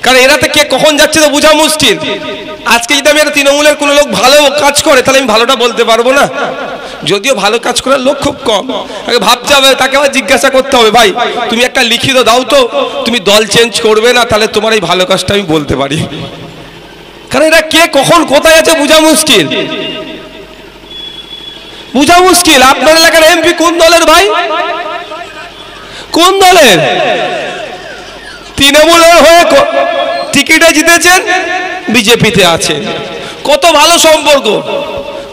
কারণ এরাতে কে কখন যাচ্ছে তো বোঝা মুশকিল। আজকে যদি আমি একটা তৃণমূলের কোনো লোক ভালো কাজ করে তাহলে আমি ভালোটা বলতে পারবো না, যদিও ভালো কাজ করার লোক খুব কম। আগে ভাবতে হবে, তাকে আবার জিজ্ঞাসা করতে হবে, ভাই তুমি একটা লিখিত দাও তো তুমি দল চেঞ্জ করবে না, তাহলে তোমার এই ভালো কাজটা আমি বলতে পারি। কারণ এরা কে কখন কোথায় আছে বোঝা মুশকিল, বোঝা মুশকিল। আপনার এলাকার এমপি কোন দলের ভাই, কোন দলের? তৃণমূলের হয়ে টিকিটে জিতেছেন, বিজেপিতে আছে, কত ভালো সম্পর্ক।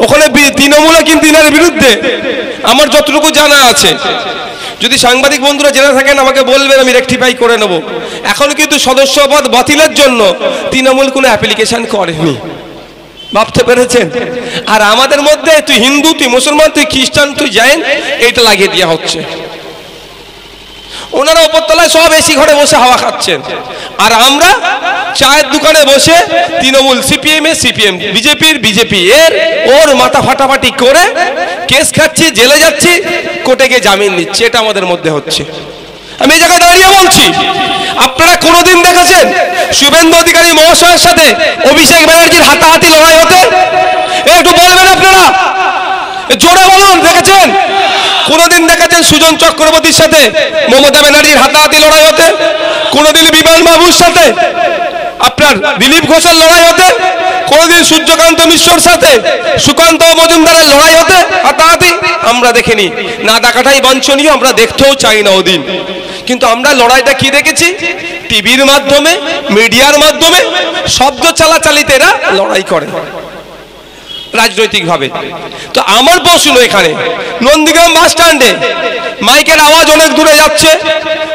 ওখানে তৃণমূলে কিন্তু ইনার বিরুদ্ধে, আমার যতটুকু জানা আছে। যদি সাংবাদিক বন্ধুরা জেনে থাকেন আমাকে বলবেন, আমি রেকটিফাই করে নেব। এখন কিন্তু সদস্যপদ বাতিলের জন্য তৃণমূল কোনো অ্যাপ্লিকেশন করেনি, ভাবতে পেরেছেন? আর আমাদের মধ্যে তুই হিন্দু, তুই মুসলমান, তুই খ্রিস্টান, তুই জৈন, এইটা লাগিয়ে দেওয়া হচ্ছে। ওনারা উপরতলায় সব এসি ঘরে বসে হাওয়া খাচ্ছেন, আর আমরা চায়ের দোকানে বসে তৃণমূল সিপিএম এর সিপিএম, বিজেপির বিজেপি এর ওর মাথা ফাটাফাটি করে কেস খাচ্ছি, জেলে যাচ্ছি, কোর্টে গিয়ে জামিন নিচ্ছি। এটা আমাদের মধ্যে হচ্ছে। আমি এই জায়গায় দাঁড়িয়ে বলছি, আপনারা কোনোদিন দেখেছেন শুভেন্দু অধিকারী মহাশয়ের সাথে অভিষেক ব্যানার্জির হাতাহাতি লড়াই হতে? একটু বলবেন আপনারা, জোরে বলুন, দেখেছেন? কোনোদিন দেখেছেন সুজন চক্রবর্তীর সাথে মমতা ব্যানার্জির হাতাহাতি লড়াই হতে? কোনোদিন বিমান বাবুর সাথে আপনার দিলীপ ঘোষের লড়াই হতে? কোনোদিন সূর্যকান্ত মিশ্রর সাথে সুকান্ত মজুমদারের লড়াই হতে হাতাহাতি? আমরা দেখিনি, না দেখাটাই বাঞ্ছনীয়, আমরা দেখতেও চাই না ওদিন। কিন্তু আমরা লড়াইটা কি দেখেছি? টিভির মাধ্যমে, মিডিয়ার মাধ্যমে, শব্দ চালাচালিতে এরা লড়াই করে রাজনৈতিকভাবে। তো আমার প্রশ্ন এখানে, নন্দীগ্রাম বাস স্ট্যান্ডে মাইকের আওয়াজ অনেক দূরে যাচ্ছে,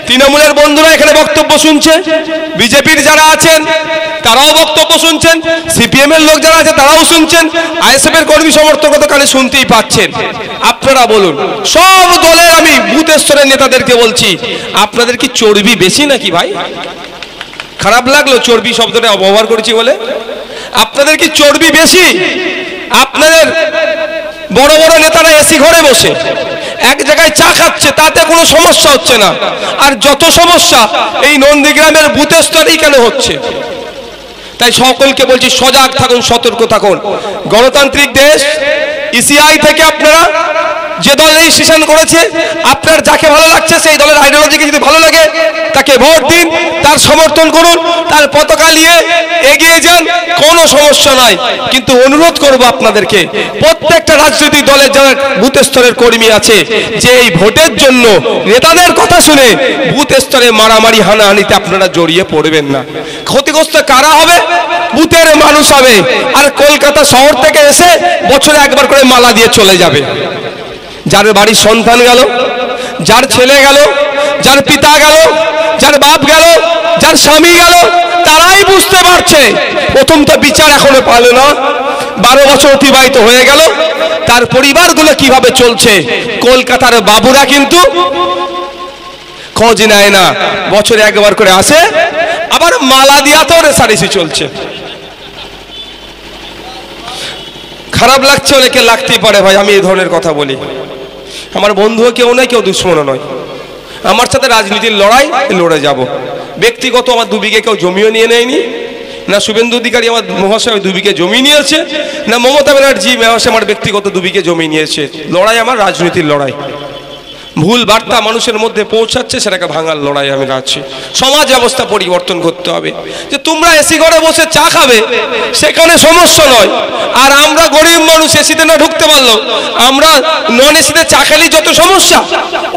তৃণমূলের বন্ধুরা এখানে বক্তব্য শুনছে, বিজেপির যারা আছেন তারাও বক্তব্য শুনছেন, সিপিএম এর লোক যারা আছে তারাও শুনছেন, আইএসএফ এর কর্মী সমর্থক তো কানে শুনতেই পাচ্ছেন। আপনারা বলুন, সব দলের আমি বুথ স্তরের নেতাদেরকে বলছি, আপনাদের কি চর্বি বেশি নাকি ভাই? খারাপ লাগলো চর্বি শব্দটা ব্যবহার করেছি বলে? আপনাদের কি চর্বি বেশি? আপনাদের বড় বড় নেতারা এসি ঘরে বসে এক জায়গায় চা খাচ্ছে, তাতে কোনো সমস্যা হচ্ছে না, আর যত সমস্যা এই নন্দীগ্রামের বুথ স্তরেই কেন হচ্ছে? তাই সকলকে বলছি, সজাগ থাকুন, সতর্ক থাকুন। গণতান্ত্রিক দেশ, ইসিআই থেকে আপনারা যে দল রেজিস্ট্রেশন করেছে, আপনার যাকে ভালো লাগছে সেই দলের আইডিওলজিকে যদি ভালো লাগে তাকে ভোট দিন, তার সমর্থন করুন, তার পতাকা নিয়ে এগিয়ে যান, কোনো সমস্যা নাই। কিন্তু অনুরোধ করব আপনাদেরকে, প্রত্যেকটা রাজনৈতিক দলের যারা বুথ স্তরের কর্মী আছে, যে এই ভোটের জন্য নেতাদের কথা শুনে বুথ স্তরে মারামারি হানাহানিতে আপনারা জড়িয়ে পড়বেন না। ক্ষতিগ্রস্ত কারা হবে? বুথের মানুষ হবে। আর কলকাতা শহর থেকে এসে বছরে একবার করে মালা দিয়ে চলে যাবে। যার বাড়ির সন্তান গেল, যার ছেলে গেল, যার পিতা গেল, যার বাপ গেল, যার স্বামী গেল, তারাই বুঝতে পারছে প্রথম তো বিচার এখনো পালো না, 12 বছর অতিবাহিত হয়ে গেল, তার পরিবারগুলো কিভাবে চলছে। কলকাতার বাবুরা কিন্তু খোঁজ নেয় না, বছরে একবার করে আসে, আবার মালা দিয়া তো রেসারেসি চলছে। খারাপ লাগছে, অনেকে লাগতেই পারে ভাই, আমি এই ধরনের কথা বলি। আমার বন্ধুও কেউ নয়, কেউ দুশ্মনও নয়, আমার সাথে রাজনীতির লড়াই লড়ে যাব। ব্যক্তিগত আমার 2 বিঘে কেউ জমিও নিয়ে নেয়নি, না শুভেন্দু অধিকারী আমার মহাশয় 2 বিঘে জমি নিয়েছে, না মমতা ব্যানার্জি মহাশয় আমার ব্যক্তিগত 2 বিঘে জমি নিয়েছে। লড়াই আমার রাজনীতির লড়াই। ভুল বার্তা মানুষের মধ্যে পৌঁছাচ্ছে, সেটাকে ভাঙার লড়াই আমি আছি। সমাজ ব্যবস্থা পরিবর্তন করতে হবে। যে তোমরা এসি ঘরে বসে চা খাবে সেখানে সমস্যা নয়, আর আমরা গরিব মানুষ এসিতে না ঢুকতে পারলো, আমরা নন এসিতে চা খেলেই যত সমস্যা,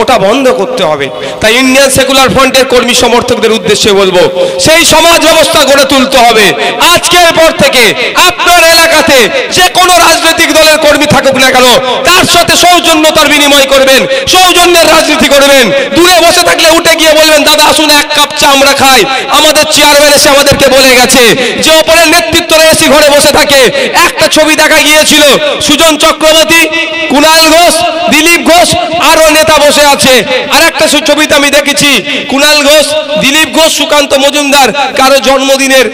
ওটা বন্ধ করতে হবে। তাই ইন্ডিয়ান সেকুলার ফ্রন্টের কর্মী সমর্থকদের উদ্দেশ্যে বলবো, সেই সমাজ ব্যবস্থা গড়ে তুলতে হবে। আজকের পর থেকে আপনার এলাকাতে যে কোনো রাজনৈতিক দলের কর্মী থাকুক না কেন, তার সাথে সৌজন্যতার বিনিময় করবেন, সৌজন্যের রাজনীতি করবেন। দূরে বসে থাকলে উঠে গিয়ে বলবেন, দাদা আসুন 1 কাপ চা আমরা খাই। আমাদের চেয়ারম্যান এসে আমাদেরকে বলে গেছে যে ওপরের নেতৃত্বরা এসি ঘরে বসে থাকে। একটা ছবি দেখা গিয়েছিল, সুজন চক্রবর্তী, কুণাল ঘোষ, দিলীপ ঘোষ, আরো নেতা বসে আছে। আর একটা ছবিতে আমি দেখেছি কুণাল ঘোষ, দিলীপ ঘোষ, সুকান্ত মজুমদার কারো জন্মদিনের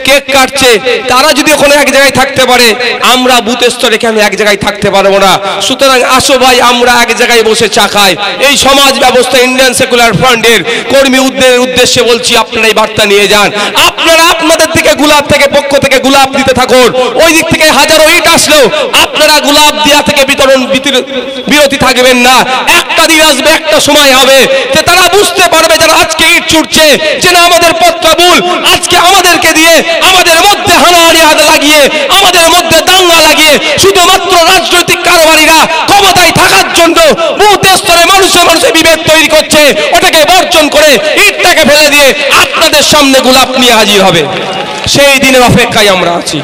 কেক কাটছে, তারা যদি ওখানে এক জায়গায় থাকতে পারে, আমরা বুথ স্তরে কেন এক জায়গায় থাকতে পারবো না? সুতরাং আসো ভাই, আমরা এক জায়গায় বসে চা খাই। এই সমাজ ব্যবস্থা ইন্ডিয়ান সেকুলার ফ্রন্টের কর্মীদের উদ্দেশ্যে বলছি, আপনারা এই বার্তা নিয়ে যান। আপনারা আপনাদের থেকে গোলাপ থেকে পক্ষ থেকে গোলাপ দিতে থাকুন। ওই দিক থেকে হাজারো ইট আসলেও আপনারা গোলাপ দেওয়া থেকে বিরতি থাকবেন না। একটা দিন আসবে, একটা সময় হবে যে তারা বুঝতে পারবে, যারা আজকে ইট ছুটছে যে না আমাদের পথটা ভুল, আজকে আমাদেরকে দিয়ে আমাদের মধ্যে হানাহানি লাগিয়ে, আমাদের মধ্যে দাঙ্গা লাগিয়ে, শুধুমাত্র রাজনৈতিক কারবারিরা ক্ষমতায় থাকার জন্য বুথ স্তরে মানুষে বিভেদ তৈরি করছে। ওটাকে বর্জন করে ইটটাকে ফেলে দিয়ে আপনাদের সামনে গোলাপ নিয়ে হাজির হবে। সেই দিনের অপেক্ষায় আমরা আছি।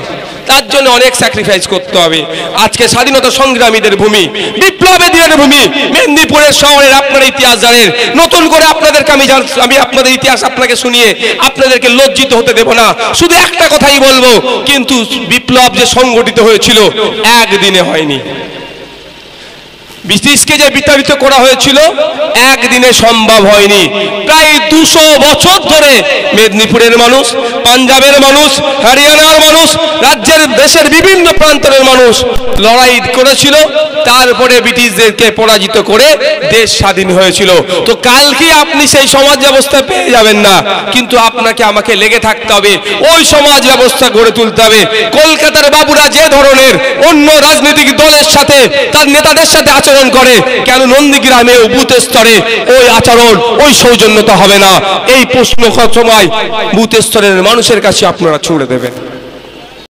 তার জন্য অনেক স্যাক্রিফাইস করতে হবে। আজকে স্বাধীনতা সংগ্রামীদের ভূমি, বিপ্লবীদের ভূমি মেদিনীপুরের শহরের আপনারা ইতিহাস জানেন। নতুন করে আপনাদেরকে আমি আপনাদের ইতিহাস আপনাকে শুনিয়ে আপনাদেরকে লজ্জিত হতে দেব না। শুধু একটা কথাই বলবো, কিন্তু বিপ্লব যে সংগঠিত হয়েছিল একদিনে হয়নি। ব্রিটিশকে যে বিতাড়িত করা হয়েছিল একদিনে সম্ভব হয়নি। প্রায় 200 বছর ধরে মেদিনীপুরের মানুষ, পাঞ্জাবের মানুষ, হরিয়ানার মানুষ, রাজ্যের দেশের বিভিন্ন প্রান্তের মানুষ লড়াই করেছিল। তারপরে ব্রিটিশদেরকে পরাজিত করে দেশ স্বাধীন হয়েছিল। তো কালকে আপনি সেই সমাজ ব্যবস্থা পেয়ে যাবেন না, কিন্তু আপনাকে আমাকে লেগে থাকতে হবে, ওই সমাজ ব্যবস্থা গড়ে তুলতে হবে। কলকাতার বাবুরা যে ধরনের অন্য রাজনৈতিক দলের সাথে, তার নেতাদের সাথে আচরণ করে, কেন নন্দীগ্রামে বুথ স্তরে ওই আচরণ, ওই সৌজন্যতা হবে না? এই প্রশ্ন সময় বুথ স্তরের মানুষের কাছে আপনারা ছুড়ে দেবেন।